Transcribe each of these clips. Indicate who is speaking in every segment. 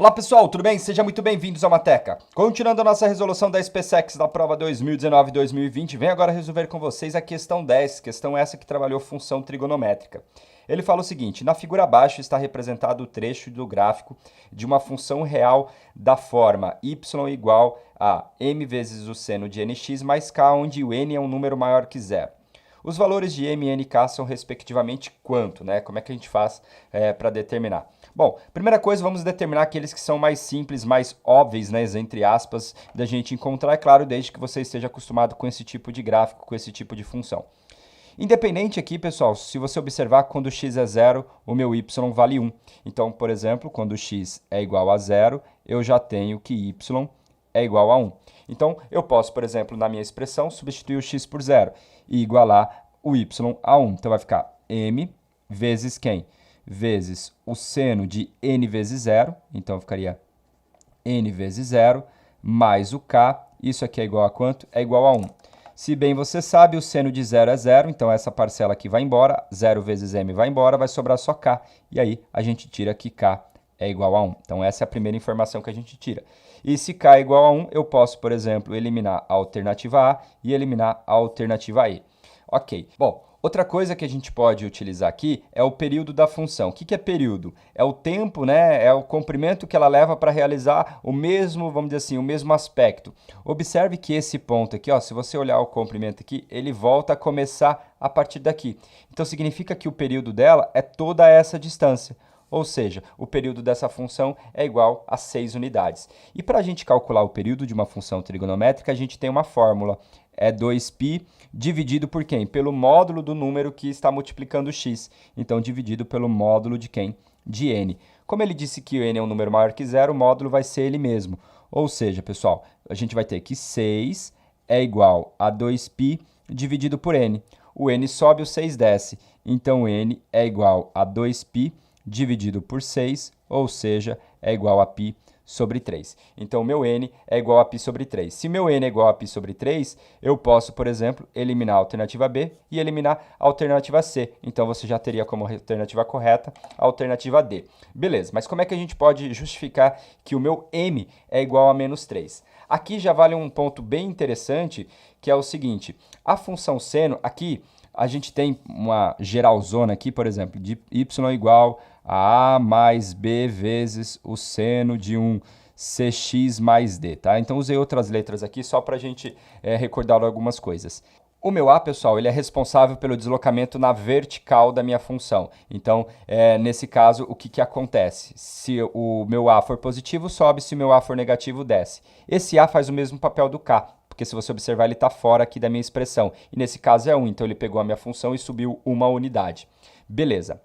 Speaker 1: Olá pessoal, tudo bem? Sejam muito bem-vindos ao Mateca. Continuando a nossa resolução da SpaceX da prova 2019-2020, venho agora resolver com vocês a questão 10, questão essa que trabalhou função trigonométrica. Ele fala o seguinte: na figura abaixo está representado o trecho do gráfico de uma função real da forma y igual a m vezes o seno de nx mais k, onde o n é um número maior que zero. Os valores de m e nk são respectivamente quanto, né? Como é que a gente faz para determinar? Bom, primeira coisa, vamos determinar aqueles que são mais simples, mais óbvios, né, entre aspas, da gente encontrar, é claro, desde que você esteja acostumado com esse tipo de gráfico, com esse tipo de função. Independente aqui, pessoal, se você observar, quando x é zero, o meu y vale 1. Então, por exemplo, quando x é igual a zero, eu já tenho que y é igual a 1. Então, eu posso, por exemplo, na minha expressão, substituir o x por zero e igualar o y a 1. Então, vai ficar m vezes quem? Vezes o seno de n vezes zero, então ficaria n vezes zero, mais o k, isso aqui é igual a quanto? É igual a 1. Se bem você sabe, o seno de zero é zero, então essa parcela aqui vai embora, 0 vezes m vai embora, vai sobrar só k, e aí a gente tira que k é igual a 1. Então essa é a primeira informação que a gente tira. E se k é igual a 1, eu posso, por exemplo, eliminar a alternativa A e eliminar a alternativa E. Ok, bom, outra coisa que a gente pode utilizar aqui é o período da função. O que é período? É o tempo, né? É o comprimento que ela leva para realizar o mesmo, vamos dizer assim, o mesmo aspecto. Observe que esse ponto aqui, ó, se você olhar o comprimento aqui, ele volta a começar a partir daqui. Então significa que o período dela é toda essa distância. Ou seja, o período dessa função é igual a 6 unidades. E para a gente calcular o período de uma função trigonométrica, a gente tem uma fórmula. É 2π dividido por quem? Pelo módulo do número que está multiplicando x. Então, dividido pelo módulo de quem? De n. Como ele disse que o n é um número maior que zero, o módulo vai ser ele mesmo. Ou seja, pessoal, a gente vai ter que 6 é igual a 2π dividido por n. O n sobe, o 6 desce. Então, n é igual a 2π dividido por 6, ou seja, é igual a π sobre 3. Então, meu n é igual a π sobre 3. Se meu n é igual a π sobre 3, eu posso, por exemplo, eliminar a alternativa B e eliminar a alternativa C. Então, você já teria como alternativa correta a alternativa D. Beleza, mas como é que a gente pode justificar que o meu m é igual a menos 3? Aqui já vale um ponto bem interessante, que é o seguinte: a função seno, aqui, a gente tem uma geralzona aqui, por exemplo, de y igual a mais b vezes o seno de um cx mais d, tá? Então, usei outras letras aqui só para a gente recordar algumas coisas. O meu a, pessoal, ele é responsável pelo deslocamento na vertical da minha função. Então, nesse caso, o que acontece? Se o meu a for positivo, sobe, se o meu a for negativo, desce. Esse a faz o mesmo papel do k, porque se você observar, ele está fora aqui da minha expressão. E nesse caso é 1, então ele pegou a minha função e subiu uma unidade. Beleza.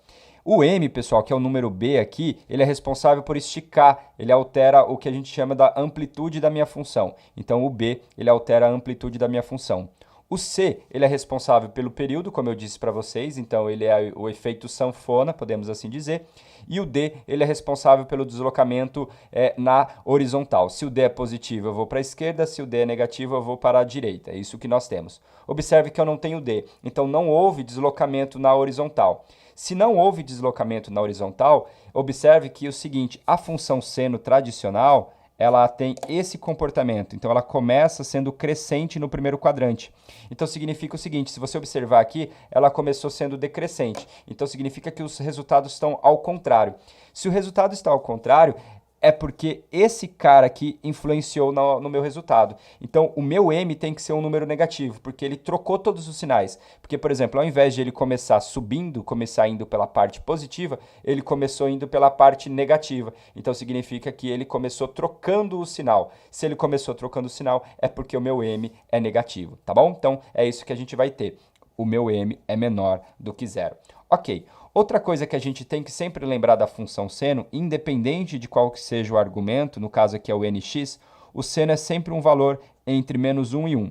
Speaker 1: O m, pessoal, que é o número b aqui, ele é responsável por esticar, ele altera o que a gente chama da amplitude da minha função. Então, o b, ele altera a amplitude da minha função. O C, ele é responsável pelo período, como eu disse para vocês, então ele é o efeito sanfona, podemos assim dizer. E o D, ele é responsável pelo deslocamento na horizontal. Se o D é positivo, eu vou para a esquerda, se o D é negativo, eu vou para a direita. É isso que nós temos. Observe que eu não tenho D, então não houve deslocamento na horizontal. Se não houve deslocamento na horizontal, observe que é o seguinte: a função seno tradicional, ela tem esse comportamento. Então, ela começa sendo crescente no primeiro quadrante. Então, significa o seguinte: se você observar aqui, ela começou sendo decrescente. Então, significa que os resultados estão ao contrário. Se o resultado está ao contrário, é porque esse cara aqui influenciou no meu resultado. Então, o meu m tem que ser um número negativo, porque ele trocou todos os sinais. Porque, por exemplo, ao invés de ele começar subindo, começar indo pela parte positiva, ele começou indo pela parte negativa. Então, significa que ele começou trocando o sinal. Se ele começou trocando o sinal, é porque o meu m é negativo, tá bom? Então, é isso que a gente vai ter. O meu m é menor do que zero. Ok. Outra coisa que a gente tem que sempre lembrar da função seno, independente de qual que seja o argumento, no caso aqui é o nx, o seno é sempre um valor entre menos 1 e 1.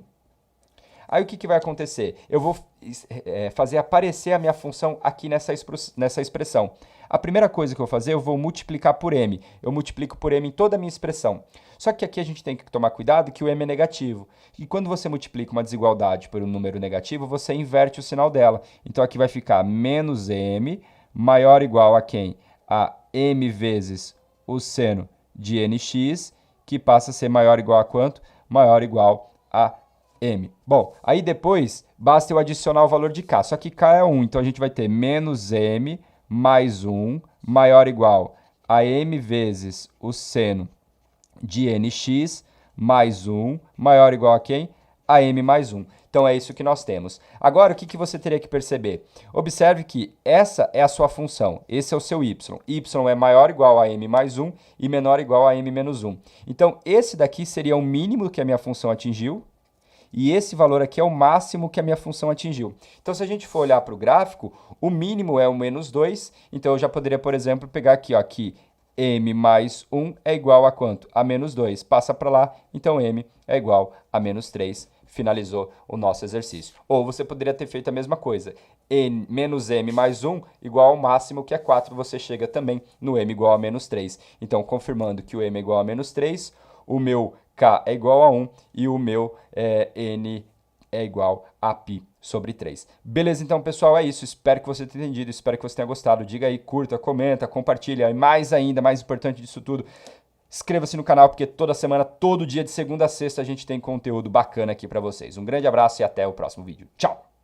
Speaker 1: Aí o que vai acontecer? Eu vou fazer aparecer a minha função aqui nessa expressão. A primeira coisa que eu vou fazer, eu vou multiplicar por m. Eu multiplico por m em toda a minha expressão. Só que aqui a gente tem que tomar cuidado que o m é negativo. E quando você multiplica uma desigualdade por um número negativo, você inverte o sinal dela. Então aqui vai ficar menos m maior ou igual a quem? A m vezes o seno de nx, que passa a ser maior ou igual a quanto? Maior ou igual a m. Bom, aí depois basta eu adicionar o valor de k, só que k é 1, então a gente vai ter menos m mais 1 maior ou igual a m vezes o seno de nx mais 1 maior ou igual a quem? A m mais 1. Então, é isso que nós temos. Agora, o que você teria que perceber? Observe que essa é a sua função, esse é o seu y. Y é maior ou igual a m mais 1 e menor ou igual a m menos 1. Então, esse daqui seria o mínimo que a minha função atingiu, e esse valor aqui é o máximo que a minha função atingiu. Então, se a gente for olhar para o gráfico, o mínimo é o menos 2, então eu já poderia, por exemplo, pegar aqui, ó, que m mais 1 é igual a quanto? A menos 2. Passa para lá, então m é igual a menos 3. Finalizou o nosso exercício. Ou você poderia ter feito a mesma coisa. Menos m mais 1 igual ao máximo, que é 4. Você chega também no m igual a menos 3. Então, confirmando que o m é igual a menos 3, o meu k é igual a 1 e o meu n é igual a π sobre 3. Beleza, então, pessoal, é isso. Espero que você tenha entendido, espero que você tenha gostado. Diga aí, curta, comenta, compartilha. E mais ainda, mais importante disso tudo, inscreva-se no canal, porque toda semana, todo dia, de segunda a sexta, a gente tem conteúdo bacana aqui para vocês. Um grande abraço e até o próximo vídeo. Tchau!